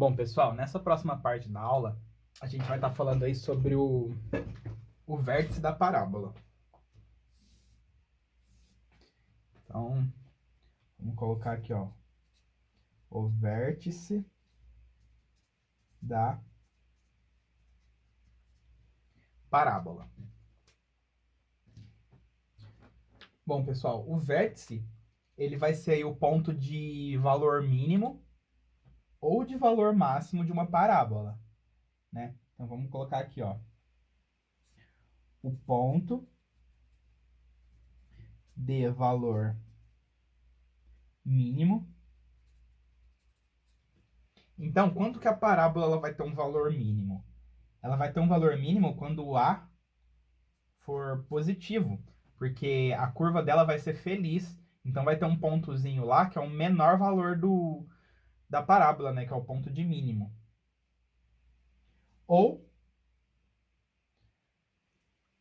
Bom, pessoal, nessa próxima parte da aula, a gente vai estar falando aí sobre o vértice da parábola. Então, vamos colocar aqui, ó, o vértice da parábola. Bom, pessoal, o vértice, ele vai ser aí o ponto de valor mínimo ou de valor máximo de uma parábola, né? Então, vamos colocar aqui, ó, o ponto de valor mínimo. Então, quanto que a parábola ela vai ter um valor mínimo? Ela vai ter um valor mínimo quando o A for positivo, porque a curva dela vai ser feliz. Então vai ter um pontozinho lá que é o menor valor da parábola, né? Que é o ponto de mínimo. Ou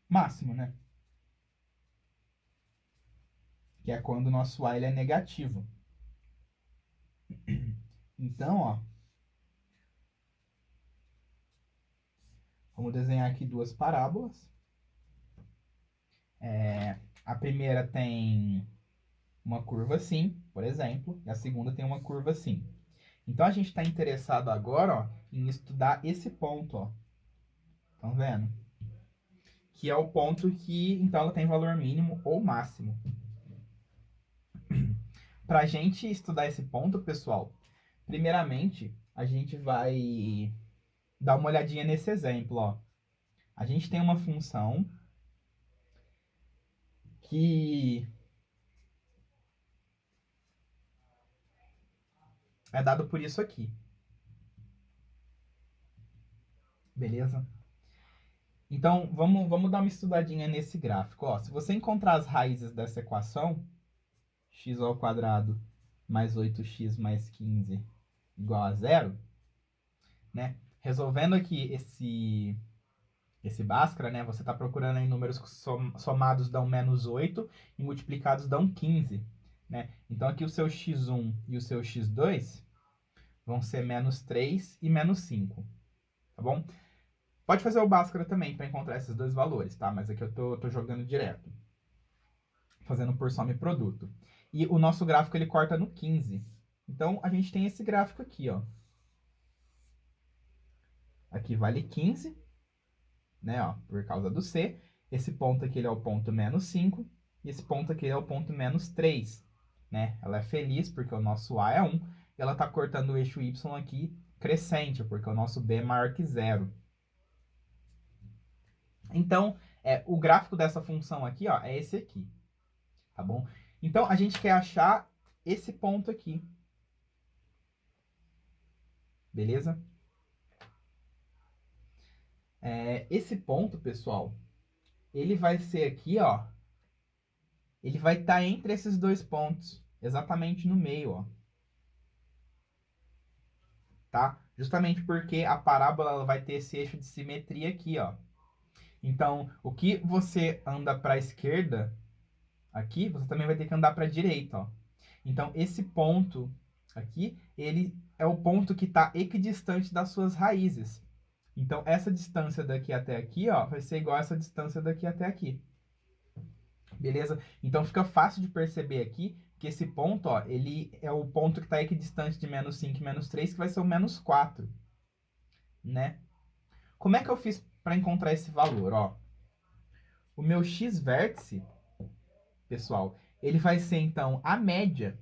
máximo, né? Que é quando o nosso A ele é negativo. Então, ó, vamos desenhar aqui duas parábolas. A primeira tem uma curva assim, por exemplo, e a segunda tem uma curva assim. Então a gente está interessado agora, ó, em estudar esse ponto, ó. Estão vendo? Que é o ponto que, então, ela tem valor mínimo ou máximo. Para a gente estudar esse ponto, pessoal, primeiramente, a gente vai dar uma olhadinha nesse exemplo, ó. A gente tem uma função que é dado por isso aqui. Beleza? Então, vamos dar uma estudadinha nesse gráfico. Ó, se você encontrar as raízes dessa equação, x ao quadrado mais 8x mais 15 igual a zero, né? Resolvendo aqui esse Bhaskara, né? Você está procurando aí números somados dão menos 8 e multiplicados dão 15, né? Então aqui o seu x1 e o seu x2 vão ser menos 3 e menos 5, tá bom? Pode fazer o Bhaskara também para encontrar esses dois valores, tá? Mas aqui eu tô jogando direto, fazendo por soma e produto. E o nosso gráfico ele corta no 15. Então a gente tem esse gráfico aqui, ó. Aqui vale 15, né, ó, por causa do C. Esse ponto aqui ele é o ponto menos 5 e esse ponto aqui é o ponto menos 3, né? Ela é feliz porque o nosso A é 1 e ela está cortando o eixo Y aqui crescente, porque o nosso B é maior que zero. Então, o gráfico dessa função aqui, ó, é esse aqui, tá bom? Então, a gente quer achar esse ponto aqui, beleza? Esse ponto, pessoal, ele vai ser aqui, ó, ele vai estar entre esses dois pontos, exatamente no meio, ó. Tá? Justamente porque a parábola ela vai ter esse eixo de simetria aqui, ó. Então, o que você anda para a esquerda aqui, você também vai ter que andar para a direita, ó. Então, esse ponto aqui, ele é o ponto que está equidistante das suas raízes. Então, essa distância daqui até aqui, ó, vai ser igual a essa distância daqui até aqui. Beleza? Então, fica fácil de perceber aqui que esse ponto, ó, ele é o ponto que está equidistante de menos 5 e menos 3, que vai ser o menos 4, né? Como é que eu fiz para encontrar esse valor? Ó, o meu x-vértice, pessoal, ele vai ser, então, a média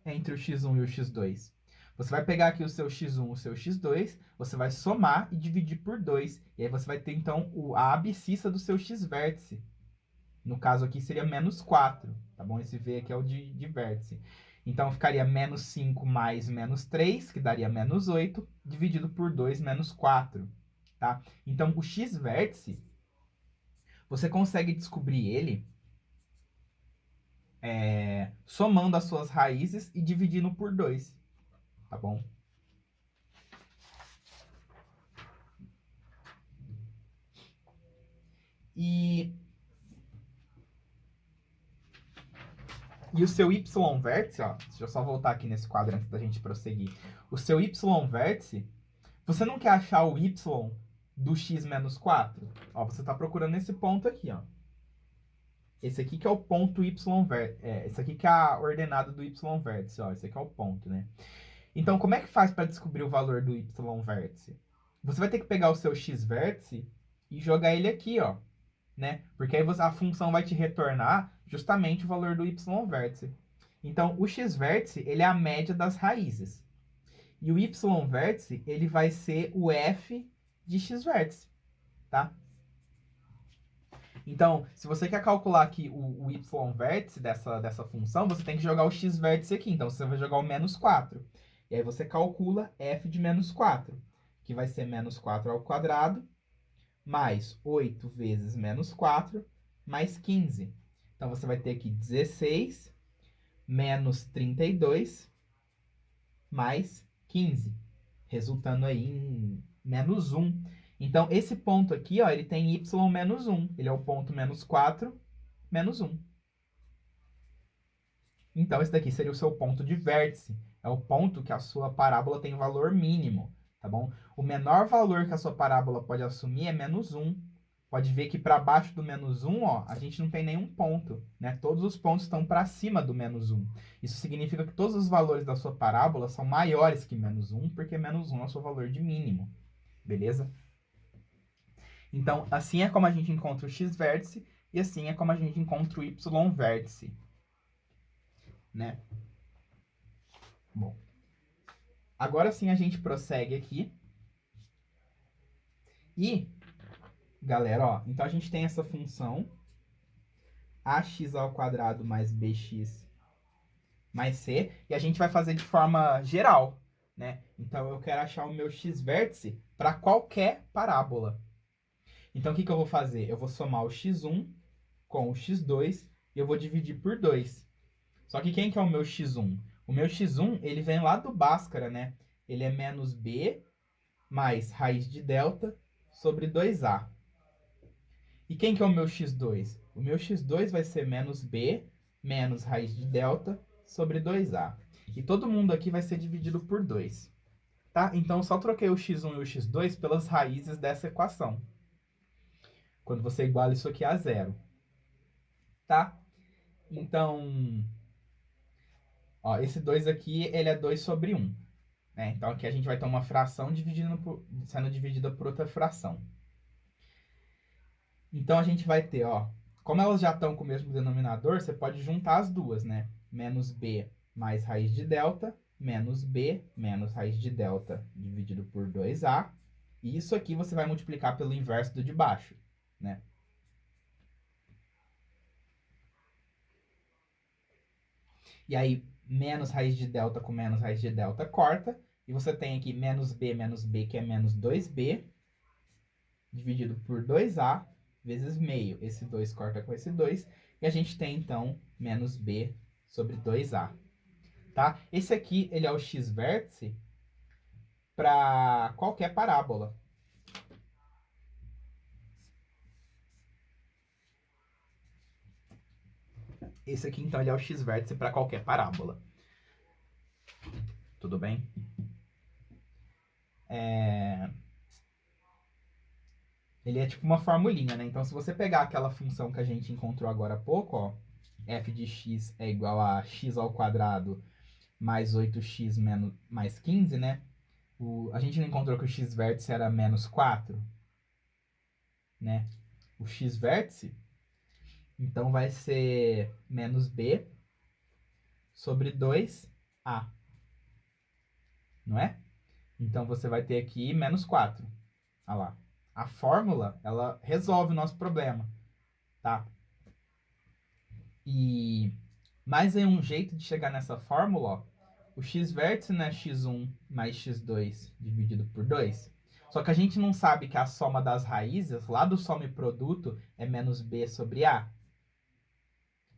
entre o x1 e o x2. Você vai pegar aqui o seu x1 e o seu x2, você vai somar e dividir por 2. E aí você vai ter, então, a abscissa do seu x-vértice. No caso aqui seria menos 4, tá bom? Esse v aqui é o de vértice. Então, ficaria menos 5 mais menos 3, que daria menos 8, dividido por 2, menos 4. Tá? Então, o x-vértice, você consegue descobrir ele somando as suas raízes e dividindo por 2, tá bom? E E o seu y vértice, ó, deixa eu só voltar aqui nesse quadro antes da gente prosseguir. O seu y vértice, você não quer achar o y do x menos 4? Ó, você está procurando esse ponto aqui, ó. Esse aqui que é o ponto y vértice. Esse aqui que é a ordenada do y vértice, ó. Esse aqui é o ponto, né? Então, como é que faz para descobrir o valor do y vértice? Você vai ter que pegar o seu x vértice e jogar ele aqui, ó, né? Porque aí a função vai te retornar justamente o valor do y vértice. Então, o x vértice, ele é a média das raízes. E o y vértice, ele vai ser o f de x vértice, tá? Então, se você quer calcular aqui o y vértice dessa função, você tem que jogar o x vértice aqui. Então, você vai jogar o menos 4. E aí você calcula f de menos 4, que vai ser menos 4 ao quadrado, mais 8 vezes menos 4, mais 15. Então, você vai ter aqui 16 menos 32, mais 15, resultando aí em menos 1. Então, esse ponto aqui, ó, ele tem y menos 1. Ele é o ponto menos 4, menos 1. Então, esse daqui seria o seu ponto de vértice. É o ponto que a sua parábola tem valor mínimo, tá bom? O menor valor que a sua parábola pode assumir é menos 1. Pode ver que para baixo do menos 1, ó, a gente não tem nenhum ponto, né? Todos os pontos estão para cima do menos 1. Isso significa que todos os valores da sua parábola são maiores que menos 1, porque menos 1 é o seu valor de mínimo, beleza? Então, assim é como a gente encontra o x vértice e assim é como a gente encontra o y vértice, né? Bom, agora sim a gente prossegue aqui. E, galera, ó, então a gente tem essa função ax ao quadrado mais bx mais c, e a gente vai fazer de forma geral, né? Então, eu quero achar o meu x vértice para qualquer parábola. Então, o que eu vou fazer? Eu vou somar o x1 com o x2 e eu vou dividir por 2. Só que quem que é o meu x1? O meu x1, ele vem lá do Bhaskara, né? Ele é menos b mais raiz de delta sobre 2a. E quem que é o meu x2? O meu x2 vai ser menos b menos raiz de delta sobre 2a. E todo mundo aqui vai ser dividido por 2. Tá? Então, eu só troquei o x1 e o x2 pelas raízes dessa equação. Quando você iguala isso aqui a zero. Tá? Então, ó, esse 2 aqui, ele é 2 sobre 1. Né? Então, aqui a gente vai ter uma fração sendo dividida por outra fração. Então, a gente vai ter, ó, como elas já estão com o mesmo denominador, você pode juntar as duas, né? Menos b mais raiz de delta, menos b menos raiz de delta dividido por 2a. E isso aqui você vai multiplicar pelo inverso do de baixo, né? E aí, menos raiz de delta com menos raiz de delta corta. E você tem aqui menos b, que é menos 2b, dividido por 2a, vezes meio. Esse 2 corta com esse 2. E a gente tem, então, menos b sobre 2a. Tá? Esse aqui, ele é o x vértice para qualquer parábola. Esse aqui, então, ele é o x vértice para qualquer parábola. Tudo bem? Ele é tipo uma formulinha, né? Então, se você pegar aquela função que a gente encontrou agora há pouco, ó, f de x é igual a x ao quadrado mais 8x mais 15, né? A gente não encontrou que o x vértice era menos 4, né? O x vértice, então, vai ser menos b sobre 2a, não é? Então, você vai ter aqui menos 4. Olha lá. A fórmula, ela resolve o nosso problema, tá? E mais aí um jeito de chegar nessa fórmula, ó. O x vértice não é x1 mais x2 dividido por 2? Só que a gente não sabe que a soma das raízes, lá do soma e produto, é menos b sobre a.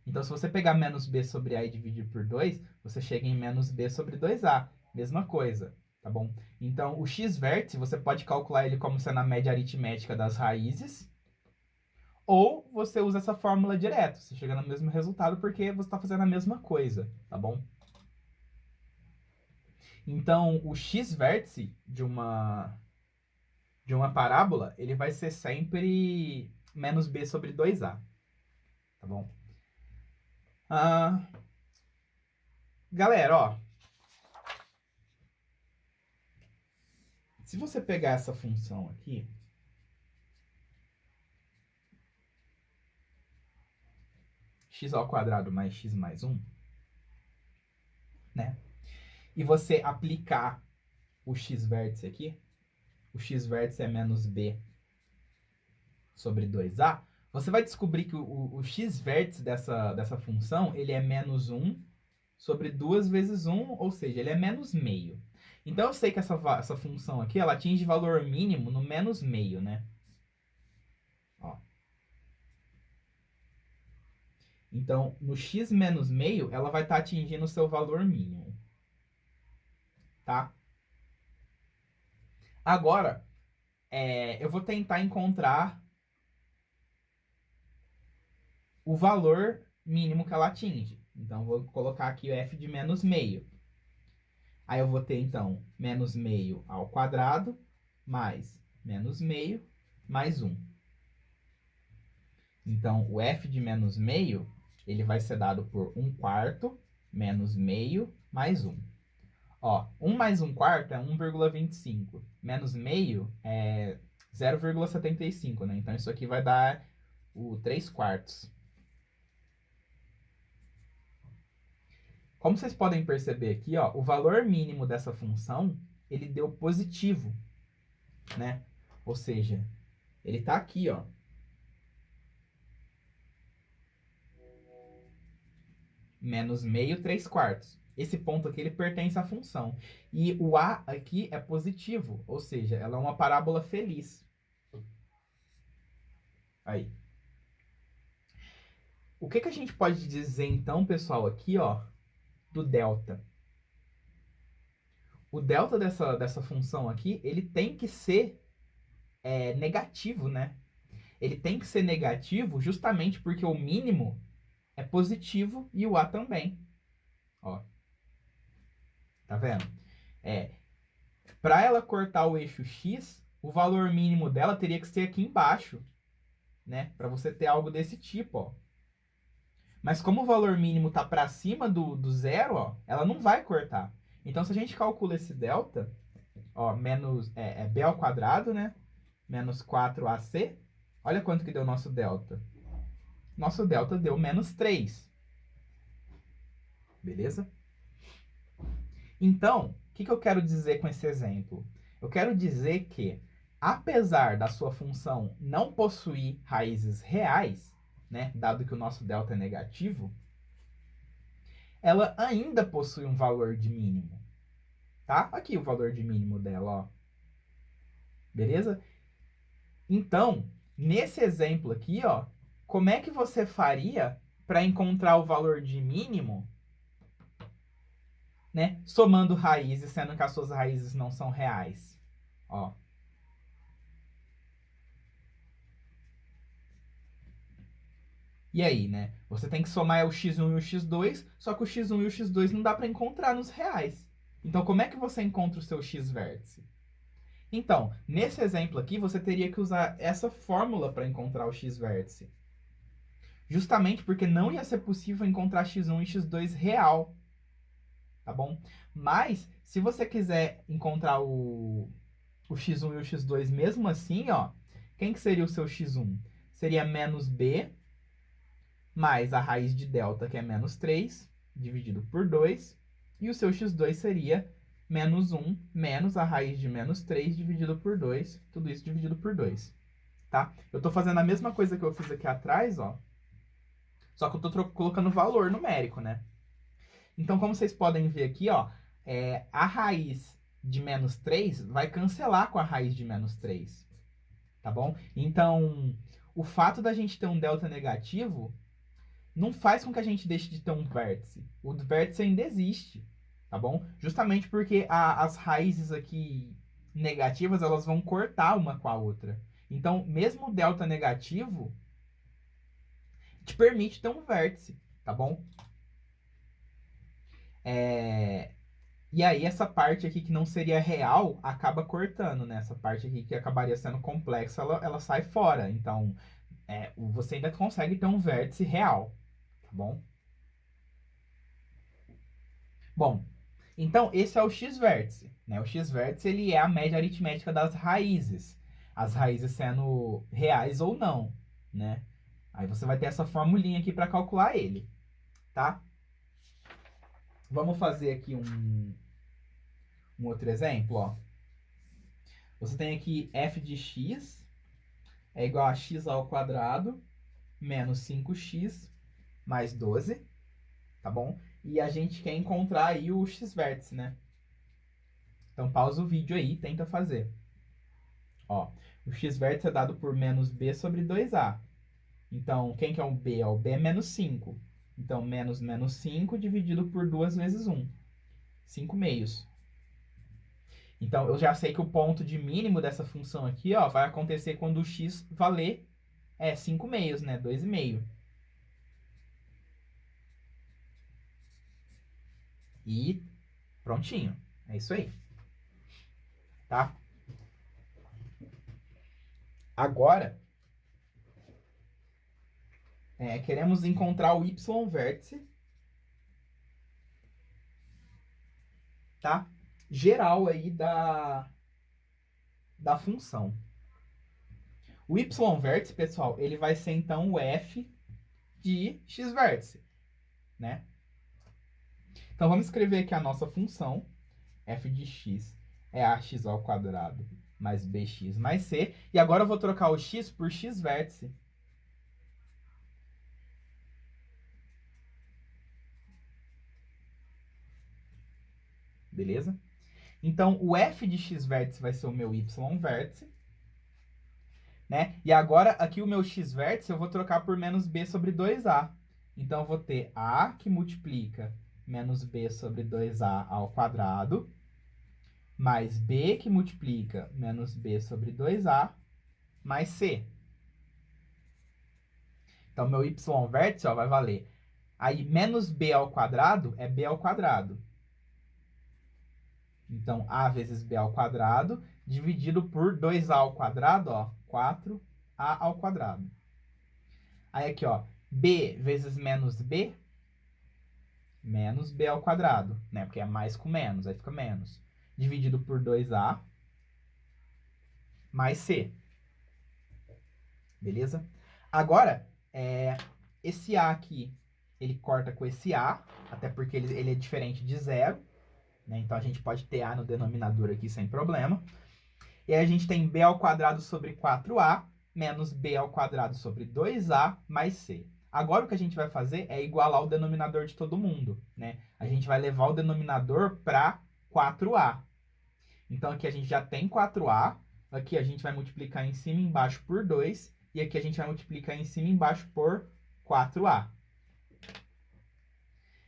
Então, se você pegar menos b sobre a e dividir por 2, você chega em menos b sobre 2a. Mesma coisa, tá bom? Então, o x vértice, você pode calcular ele como sendo a média aritmética das raízes, ou você usa essa fórmula direto, você chega no mesmo resultado porque você está fazendo a mesma coisa, tá bom? Então, o x-vértice de uma parábola, ele vai ser sempre menos b sobre 2a, tá bom? Galera, ó, se você pegar essa função aqui, x ao quadrado mais x mais 1, né? E você aplicar o x-vértice aqui, o x-vértice é menos b sobre 2a, você vai descobrir que o x-vértice dessa função, ele é menos 1 sobre 2 vezes 1, ou seja, ele é menos meio. Então, eu sei que essa função aqui, ela atinge valor mínimo no menos meio, né? Ó. Então, no x menos meio, ela vai estar atingindo o seu valor mínimo. Tá? Agora, eu vou tentar encontrar o valor mínimo que ela atinge. Então, vou colocar aqui o f de menos meio. Aí eu vou ter, então, menos meio ao quadrado, mais menos meio, mais 1. Então, o f de menos meio, ele vai ser dado por 1 quarto, menos meio, mais 1. Ó, 1 mais 1 quarto é 1,25. Menos meio é 0,75, né? Então, isso aqui vai dar o 3 quartos. Como vocês podem perceber aqui, ó, o valor mínimo dessa função, ele deu positivo, né? Ou seja, ele tá aqui, ó. Menos meio, 3 quartos. Esse ponto aqui, ele pertence à função. E o a aqui é positivo, ou seja, ela é uma parábola feliz. Aí. O que a gente pode dizer, então, pessoal, aqui, ó, do delta? O delta dessa função aqui, ele tem que ser negativo, né? Ele tem que ser negativo justamente porque o mínimo é positivo e o a também. Ó. Tá vendo? Para ela cortar o eixo x, o valor mínimo dela teria que ser aqui embaixo, né? Para você ter algo desse tipo, ó. Mas como o valor mínimo tá para cima do zero, ó, ela não vai cortar. Então, se a gente calcula esse delta, ó, menos b ao quadrado, né? Menos 4ac. Olha quanto que deu nosso delta. Nosso delta deu menos 3. Beleza? Então, o que eu quero dizer com esse exemplo? Eu quero dizer que, apesar da sua função não possuir raízes reais, né, dado que o nosso delta é negativo, ela ainda possui um valor de mínimo. Tá? Aqui o valor de mínimo dela, ó. Beleza? Então, nesse exemplo aqui, ó, como é que você faria para encontrar o valor de mínimo, né, somando raízes, sendo que as suas raízes não são reais? Ó. E aí, né? Você tem que somar o x1 e o x2, só que o x1 e o x2 não dá para encontrar nos reais. Então, como é que você encontra o seu x-vértice? Então, nesse exemplo aqui, você teria que usar essa fórmula para encontrar o x-vértice. Justamente porque não ia ser possível encontrar x1 e x2 real. Tá bom? Mas, se você quiser encontrar o x1 e o x2 mesmo assim, ó, quem que seria o seu x1? Seria menos b mais a raiz de delta, que é menos 3, dividido por 2. E o seu x2 seria menos 1 menos a raiz de menos 3 dividido por 2. Tudo isso dividido por 2. Tá? Eu estou fazendo a mesma coisa que eu fiz aqui atrás, ó. Só que eu estou colocando valor numérico, né? Então, como vocês podem ver aqui, ó, a raiz de menos 3 vai cancelar com a raiz de menos 3. Tá bom? Então, o fato da gente ter um delta negativo não faz com que a gente deixe de ter um vértice. O vértice ainda existe, tá bom? Justamente porque as raízes aqui negativas, elas vão cortar uma com a outra. Então, mesmo o delta negativo, te permite ter um vértice, tá bom? E aí essa parte aqui que não seria real, acaba cortando, né? Essa parte aqui que acabaria sendo complexa, ela sai fora. Então, você ainda consegue ter um vértice real, tá bom? Bom, então esse é o x-vértice, né? O x-vértice, ele é a média aritmética das raízes. As raízes sendo reais ou não, né? Aí você vai ter essa formulinha aqui para calcular ele, tá? Vamos fazer aqui um outro exemplo, ó. Você tem aqui f de x é igual a x ao quadrado menos 5x mais 12, tá bom? E a gente quer encontrar aí o x-vértice, né? Então pausa o vídeo aí e tenta fazer. Ó, o x-vértice é dado por menos b sobre 2a. Então, quem que é o b? O b é menos 5. Então, menos 5 dividido por 2 vezes 1. 5 meios. Então, eu já sei que o ponto de mínimo dessa função aqui, ó, vai acontecer quando o x valer 5 meios, né? 2,5. E prontinho. É isso aí. Tá? Agora, queremos encontrar o y-vértice, tá? Geral aí da função. O y-vértice, pessoal, ele vai ser então o f de x-vértice, né? Então vamos escrever aqui a nossa função, f de x é ax ao quadrado mais bx mais c. E agora eu vou trocar o x por x-vértice. Beleza? Então, o f de x-vértice vai ser o meu y-vértice, né? E agora, aqui o meu x-vértice eu vou trocar por menos b sobre 2a. Então, eu vou ter a que multiplica menos b sobre 2a ao quadrado, mais b que multiplica menos b sobre 2a, mais c. Então, meu y-vértice vai valer. Aí, menos b ao quadrado é b ao quadrado. Então, a vezes b ao quadrado, dividido por 2a ao quadrado, ó, 4a ao quadrado. Aí aqui, ó, b vezes menos b ao quadrado, né? Porque é mais com menos, aí fica menos. Dividido por 2a mais c. Beleza? Agora, esse a aqui, ele corta com esse a, até porque ele é diferente de zero, né? Então, a gente pode ter a no denominador aqui sem problema. E aí a gente tem b ao quadrado sobre 4a menos b ao quadrado sobre 2a mais c. Agora o que a gente vai fazer é igualar o denominador de todo mundo, né? A gente vai levar o denominador para 4a. Então aqui a gente já tem 4a, aqui a gente vai multiplicar em cima e embaixo por 2, e aqui a gente vai multiplicar em cima e embaixo por 4a.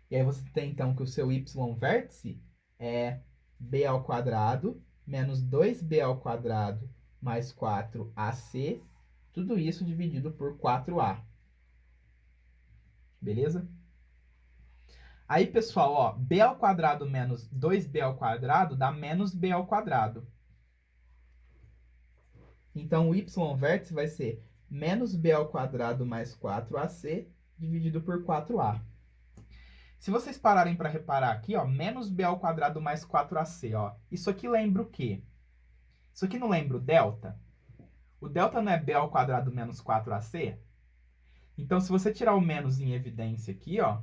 E aí você tem então que o seu y-vértice é b ao quadrado menos 2b ao quadrado mais 4ac, tudo isso dividido por 4a. Beleza? Aí, pessoal, ó, b ao quadrado menos 2b ao quadrado dá menos b ao quadrado. Então, o y-vértice vai ser menos b ao quadrado mais 4ac dividido por 4a. Se vocês pararem para reparar aqui, ó, menos b ao quadrado mais 4ac, ó, isso aqui lembra o quê? Isso aqui não lembra o delta? O delta não é b ao quadrado menos 4ac? Então, se você tirar o menos em evidência aqui, ó,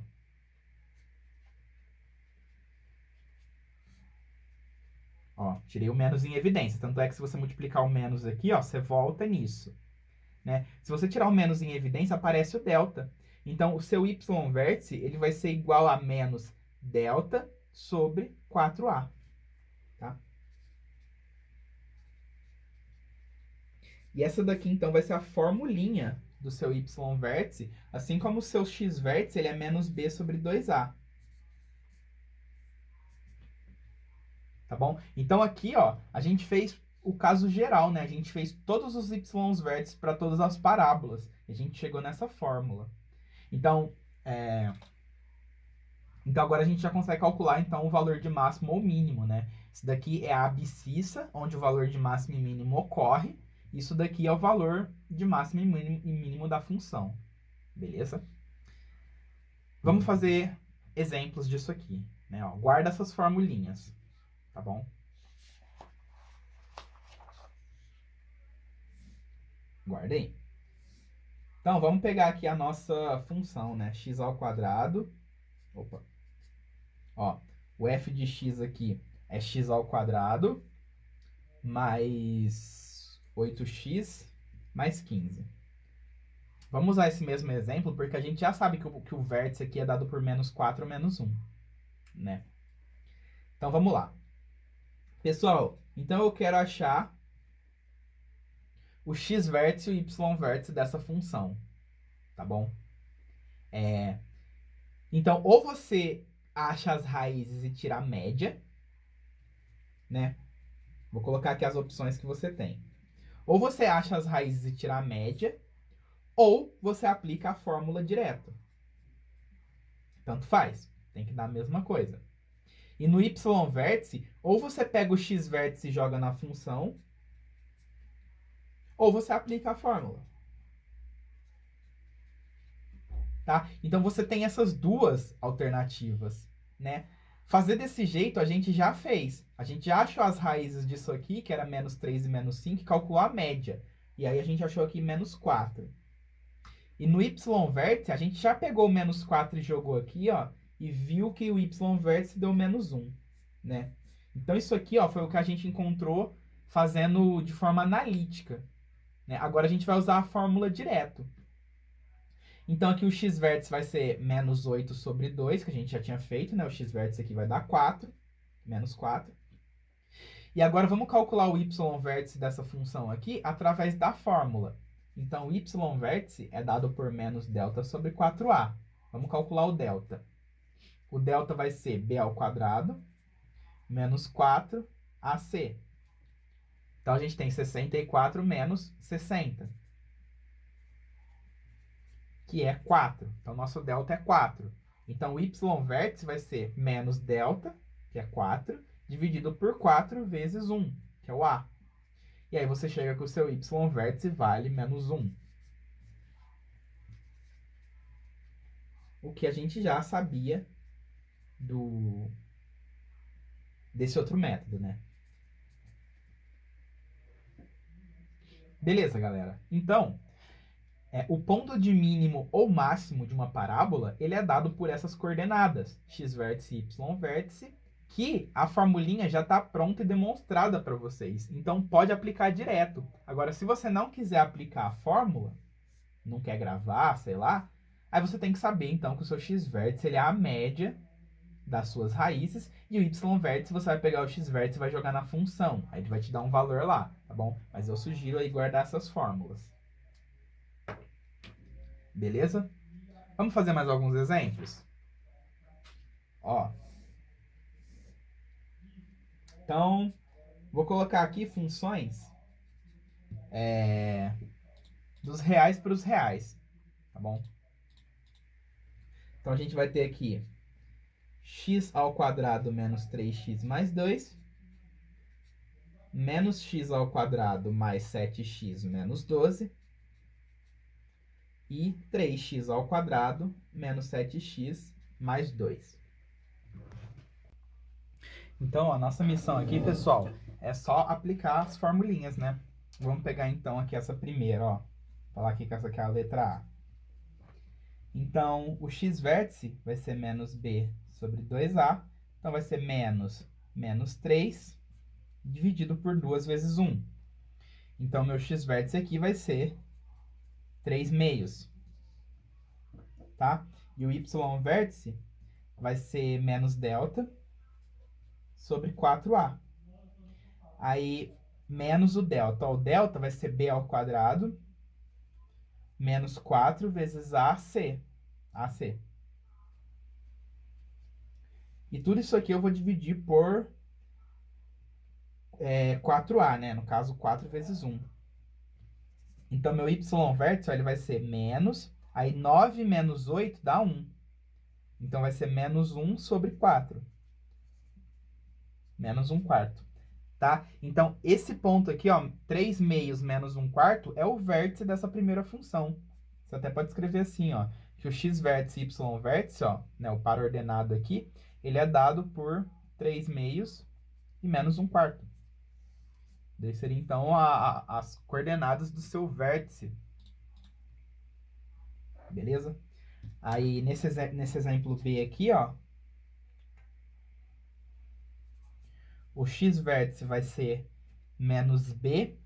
tirei o menos em evidência. Tanto é que se você multiplicar o menos aqui, ó, você volta nisso, né? Se você tirar o menos em evidência, aparece o delta. Então, o seu y-vértice, ele vai ser igual a menos delta sobre 4a, tá? E essa daqui, então, vai ser a formulinha do seu y-vértice, assim como o seu x-vértice, ele é menos b sobre 2a. Tá bom? Então, aqui, ó, a gente fez o caso geral, né? A gente fez todos os y-vértices para todas as parábolas. E a gente chegou nessa fórmula. Então, então agora a gente já consegue calcular então o valor de máximo ou mínimo, né? Isso daqui é a abscissa, onde o valor de máximo e mínimo ocorre. Isso daqui é o valor de máximo e mínimo da função. Beleza? Vamos fazer exemplos disso aqui, né? Ó, guarda essas formulinhas, tá bom? Guardei. Então, vamos pegar aqui a nossa função, né? X ao quadrado. Opa. Ó, o f de x aqui é x ao quadrado mais 8x mais 15. Vamos usar esse mesmo exemplo, porque a gente já sabe que o vértice aqui é dado por menos 4 ou menos 1, né? Então, vamos lá. Pessoal, então eu quero achar o x-vértice e o y-vértice dessa função, tá bom? Então, ou você acha as raízes e tira a média, né? Vou colocar aqui as opções que você tem. Ou você acha as raízes e tira a média, ou você aplica a fórmula direto. Tanto faz, tem que dar a mesma coisa. E no y-vértice, ou você pega o x-vértice e joga na função, ou você aplica a fórmula. Tá? Então você tem essas duas alternativas, né? Fazer desse jeito a gente já fez. A gente já achou as raízes disso aqui, que era menos 3 e menos 5, e calculou a média. E aí a gente achou aqui menos 4. E no y-vértice, a gente já pegou o menos 4 e jogou aqui, ó, e viu que o y-vértice deu menos 1, né? Então isso aqui, ó, foi o que a gente encontrou fazendo de forma analítica, né? Agora a gente vai usar a fórmula direto. Então aqui o x-vértice vai ser menos 8 sobre 2, que a gente já tinha feito, né? O x-vértice aqui vai dar 4, menos 4. E agora vamos calcular o y-vértice dessa função aqui através da fórmula. Então o y-vértice é dado por menos delta sobre 4a. Vamos calcular o delta. O delta vai ser b ao quadrado menos 4ac. Então a gente tem 64 menos 60. Que é 4. Então, nosso delta é 4. Então, o y-vértice vai ser menos delta, que é 4, dividido por 4 vezes 1, que é o a. E aí você chega que o seu y-vértice vale menos 1. O que a gente já sabia desse outro método, né? Beleza, galera. Então, o ponto de mínimo ou máximo de uma parábola, ele é dado por essas coordenadas, x-vértice e y-vértice, que a formulinha já está pronta e demonstrada para vocês. Então, pode aplicar direto. Agora, se você não quiser aplicar a fórmula, não quer gravar, sei lá, aí você tem que saber, então, que o seu x-vértice ele é a média das suas raízes, e o y-vértice você vai pegar o x-vértice e vai jogar na função. Aí ele vai te dar um valor lá, tá bom? Mas eu sugiro aí guardar essas fórmulas. Beleza? Vamos fazer mais alguns exemplos? Ó. Então, vou colocar aqui funções dos reais para os reais, tá bom? Então, a gente vai ter aqui x ao quadrado menos 3x mais 2, menos x ao quadrado mais 7x menos 12, e 3x ao quadrado menos 7x mais 2. Então, a nossa missão aqui, pessoal, é só aplicar as formulinhas, né? Vamos pegar, então, aqui essa primeira, ó. Falar aqui que essa aqui é a letra A. Então, o x-vértice vai ser menos b sobre 2a. Então, vai ser menos 3 dividido por 2 vezes 1. Então, meu x-vértice aqui vai ser 3 meios. Tá? E o y-vértice vai ser menos delta sobre 4a. Aí, menos o delta. O delta vai ser b ao quadrado menos 4 vezes AC. AC. E tudo isso aqui eu vou dividir por 4A, né? No caso, 4 vezes 1. Então, meu y-vértice ele vai ser menos. Aí 9 menos 8 dá 1. Então vai ser menos 1 sobre 4. Menos 1 quarto. Tá? Então, esse ponto aqui, ó, 3 meios menos 1 quarto, é o vértice dessa primeira função. Você até pode escrever assim, ó, que o x vértice e y vértice, ó, né, o par ordenado aqui, ele é dado por 3 meios e menos 1 quarto. Daí seria, então, as coordenadas do seu vértice. Beleza? Aí, nesse exemplo B aqui, ó, o x vértice vai ser menos b,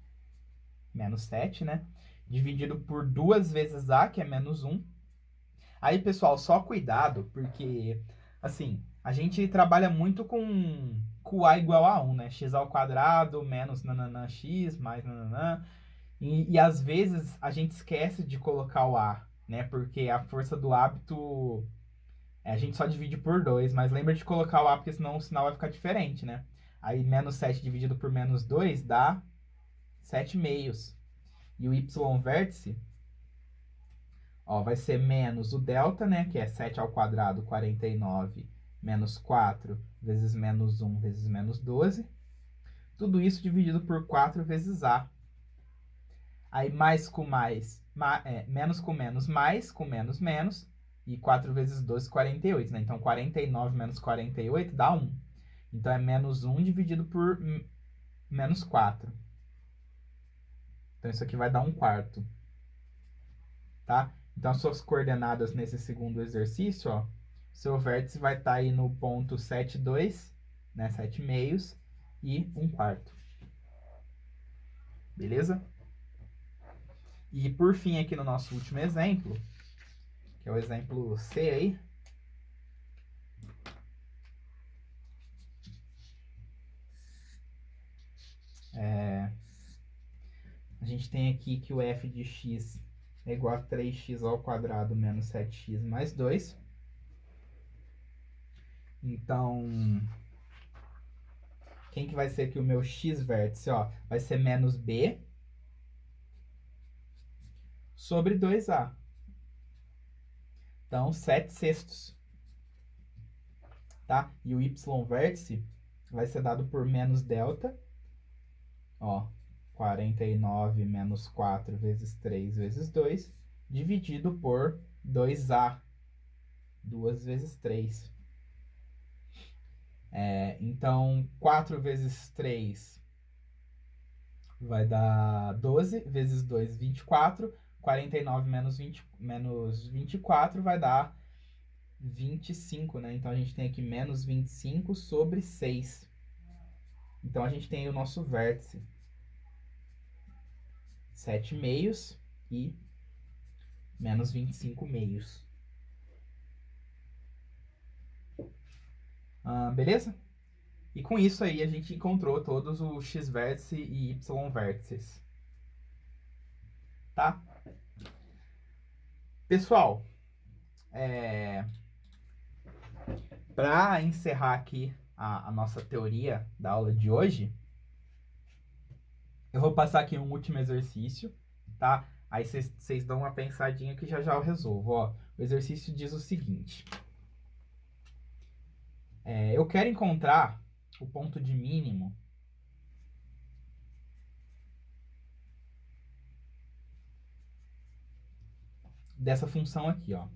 menos 7, né? Dividido por 2 vezes a, que é menos 1. Aí, pessoal, só cuidado, porque, assim, a gente trabalha muito com a igual a 1, né? X ao quadrado menos nananã x mais nananã. E às vezes a gente esquece de colocar o a, né? Porque a força do hábito, a gente só divide por 2, mas lembra de colocar o a, porque senão o sinal vai ficar diferente, né? Aí, menos 7 dividido por menos 2 dá 7 meios. E o y vértice, ó, vai ser menos o delta, né? Que é 7 ao quadrado, 49, menos 4 vezes menos 1 vezes menos 12. Tudo isso dividido por 4 vezes a. Aí mais com mais, menos com menos, menos. E 4 vezes 12, 48, né? Então 49 menos 48 dá 1. Então é menos 1 dividido por menos 4. Então isso aqui vai dar 1 quarto. Tá? Então, as suas coordenadas nesse segundo exercício, ó, seu vértice vai estar aí no ponto 7, 2, né, 7 meios e 1 quarto. Beleza? E por fim, aqui no nosso último exemplo, que é o exemplo C aí, a gente tem aqui que o f de x é igual a 3x ao quadrado menos 7x mais 2. Então, quem que vai ser aqui o meu x vértice? Ó, vai ser menos b sobre 2a. Então, 7 sextos. Tá? E o y vértice vai ser dado por menos delta. Ó, 49 menos 4 vezes 3 vezes 2, dividido por 2a. 2 vezes 3. Então, 4 vezes 3 vai dar 12, vezes 2, 24. 49 menos 24 vai dar 25, né? Então, a gente tem aqui menos 25 sobre 6. Então, a gente tem o nosso vértice. 7 meios e menos 25 meios. Beleza? E com isso aí a gente encontrou todos os x vértices e y vértices. Tá? Pessoal, para encerrar aqui a nossa teoria da aula de hoje, eu vou passar aqui um último exercício, tá? Aí vocês dão uma pensadinha que já já eu resolvo. Ó, o exercício diz o seguinte. Eu quero encontrar o ponto de mínimo dessa função aqui, ó.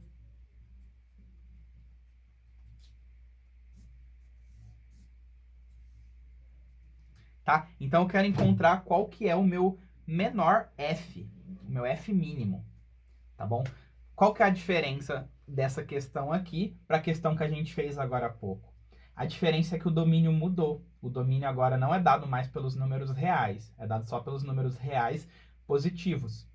Tá? Então eu quero encontrar qual que é o meu menor f, o meu f mínimo, tá bom? Qual que é a diferença dessa questão aqui para a questão que a gente fez agora há pouco? A diferença é que o domínio mudou. O domínio agora não é dado mais pelos números reais, é dado só pelos números reais positivos,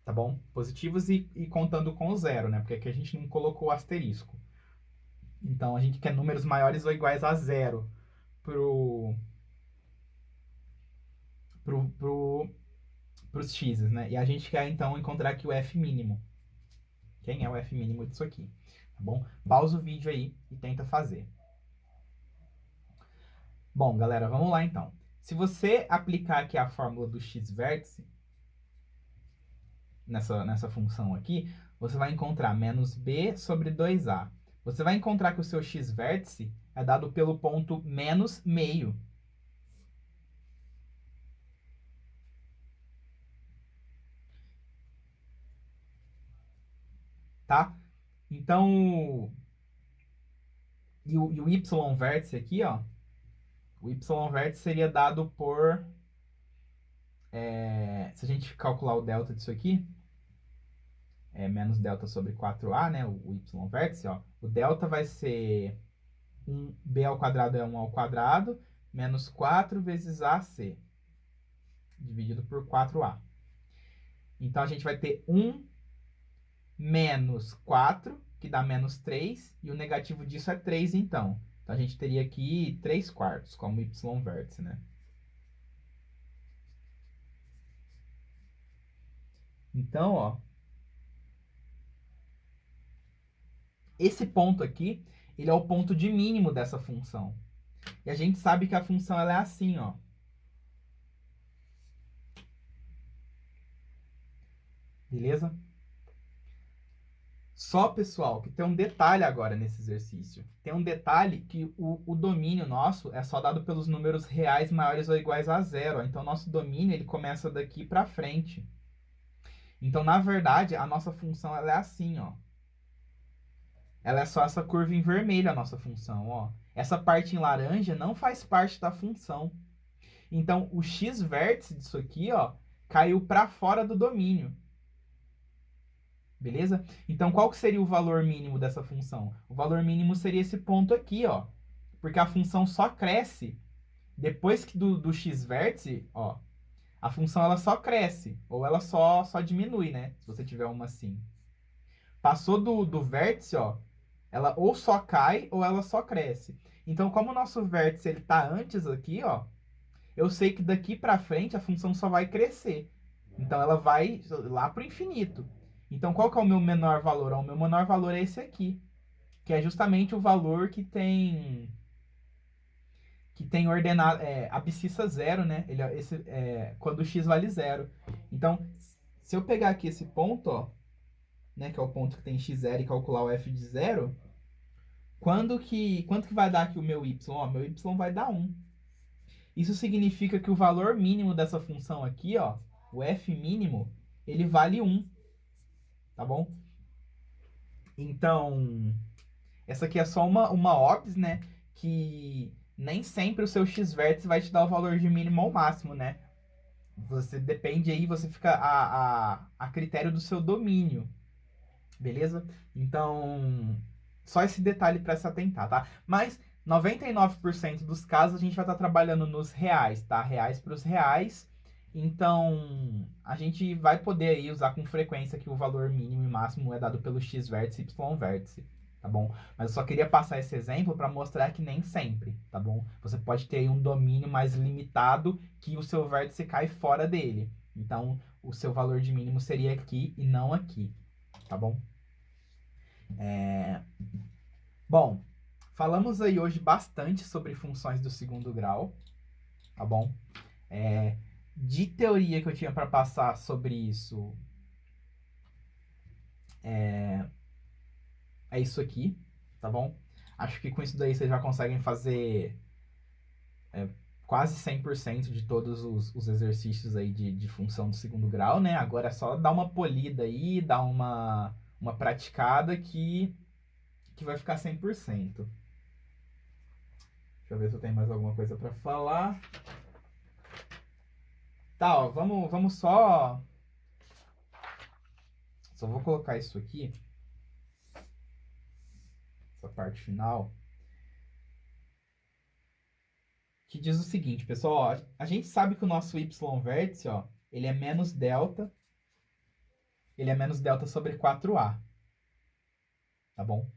tá bom? Positivos e contando com o zero, né? Porque aqui a gente não colocou o asterisco. Então a gente quer números maiores ou iguais a zero pros x, né? E a gente quer então encontrar aqui o f mínimo. Quem é o f mínimo disso aqui, tá bom? Pausa o vídeo aí e tenta fazer. Bom, galera, vamos lá então. Se você aplicar aqui a fórmula do x vértice nessa função aqui, você vai encontrar menos b sobre 2a. Você vai encontrar que o seu x-vértice é dado pelo ponto menos meio. Tá? Então, e o y-vértice aqui, ó, o y-vértice seria dado por, se a gente calcular o delta disso aqui, menos delta sobre 4a, né, o y-vértice, ó, o delta vai ser 1b ao quadrado é 1 ao quadrado, menos 4 vezes ac, dividido por 4a. Então, a gente vai ter 1 menos 4, que dá menos 3, e o negativo disso é 3, então. Então, a gente teria aqui 3 quartos como y-vértice, né? Então, ó, esse ponto aqui, ele é o ponto de mínimo dessa função. E a gente sabe que a função ela é assim, ó. Beleza? Só, pessoal, que tem um detalhe agora nesse exercício. Tem um detalhe que o domínio nosso é só dado pelos números reais maiores ou iguais a zero. Então, nosso domínio ele começa daqui para frente. Então, na verdade, a nossa função ela é assim, ó. Ela é só essa curva em vermelho, a nossa função, ó. Essa parte em laranja não faz parte da função. Então, o x-vértice disso aqui, ó, caiu para fora do domínio. Beleza? Então, qual que seria o valor mínimo dessa função? O valor mínimo seria esse ponto aqui, ó. Porque a função só cresce depois que do x-vértice, ó. A função ela só cresce, ou ela só diminui, né? Se você tiver uma assim. Passou do vértice, ó, ela ou só cai ou ela só cresce. Então, como o nosso vértice ele tá antes aqui, ó, eu sei que daqui para frente a função só vai crescer. Então, ela vai lá para o infinito. Então, qual que é o meu menor valor? O meu menor valor é esse aqui, que é justamente o valor que tem ordenado, abscissa zero, né? Ele, quando o x vale zero. Então, se eu pegar aqui esse ponto, ó, né, que é o ponto que tem x0 e calcular o f de zero, quanto que vai dar aqui o meu y? Ó, meu y vai dar 1. Isso significa que o valor mínimo dessa função aqui, ó, o f mínimo, ele vale 1, tá bom? Então, essa aqui é só uma OPS, né, que nem sempre o seu x-vértice vai te dar o valor de mínimo ao máximo, né? Você depende aí, você fica a critério do seu domínio, beleza? Então, só esse detalhe para se atentar, tá? Mas 99% dos casos a gente vai estar trabalhando nos reais, tá? Reais para os reais. Então, a gente vai poder aí usar com frequência que o valor mínimo e máximo é dado pelo x-vértice e y-vértice, tá bom? Mas eu só queria passar esse exemplo para mostrar que nem sempre, tá bom? Você pode ter aí um domínio mais limitado que o seu vértice cai fora dele. Então, o seu valor de mínimo seria aqui e não aqui, tá bom? Bom, falamos aí hoje bastante sobre funções do segundo grau, tá bom? De teoria que eu tinha para passar sobre isso, é isso aqui, tá bom? Acho que com isso daí vocês já conseguem fazer quase 100% de todos os exercícios aí de função do segundo grau, né? Agora é só dar uma polida aí, dar uma praticada que vai ficar 100%. Deixa eu ver se eu tenho mais alguma coisa para falar. Tá, ó, vamos só vou colocar isso aqui, essa parte final, que diz o seguinte, pessoal, ó, a gente sabe que o nosso y-vértice, ó, ele é menos delta sobre 4a, tá bom?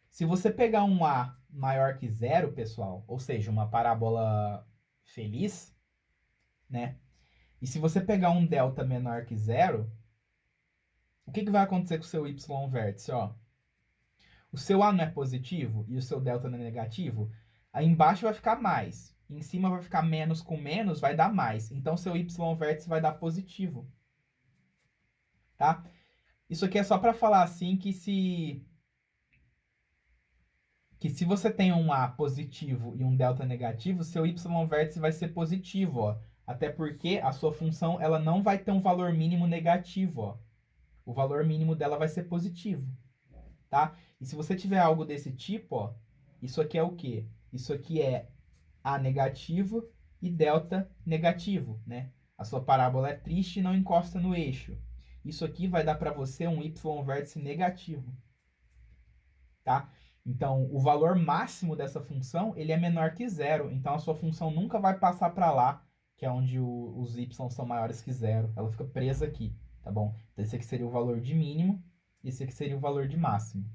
Se você pegar um a maior que zero, pessoal, ou seja, uma parábola feliz, né? E se você pegar um delta menor que zero, o que vai acontecer com o seu y-vértice, ó? O seu a não é positivo e o seu delta não é negativo, aí embaixo vai ficar mais. Em cima vai ficar menos com menos, vai dar mais. Então, seu y-vértice vai dar positivo. tá? Isso aqui é só para falar assim que se você tem um A positivo e um delta negativo, seu y vértice vai ser positivo, ó. Até porque a sua função ela não vai ter um valor mínimo negativo, ó. O valor mínimo dela vai ser positivo, tá? E se você tiver algo desse tipo, ó, isso aqui é o quê? Isso aqui é A negativo e delta negativo, né? A sua parábola é triste e não encosta no eixo. Isso aqui vai dar para você um y vértice negativo, tá? Então, o valor máximo dessa função, ele é menor que zero. Então, a sua função nunca vai passar para lá, que é onde os y são maiores que zero. Ela fica presa aqui, tá bom? Então, esse aqui seria o valor de mínimo, e esse aqui seria o valor de máximo.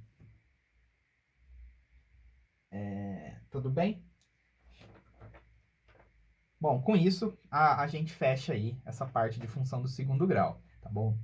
Tudo bem? Bom, com isso, a gente fecha aí essa parte de função do segundo grau, tá bom?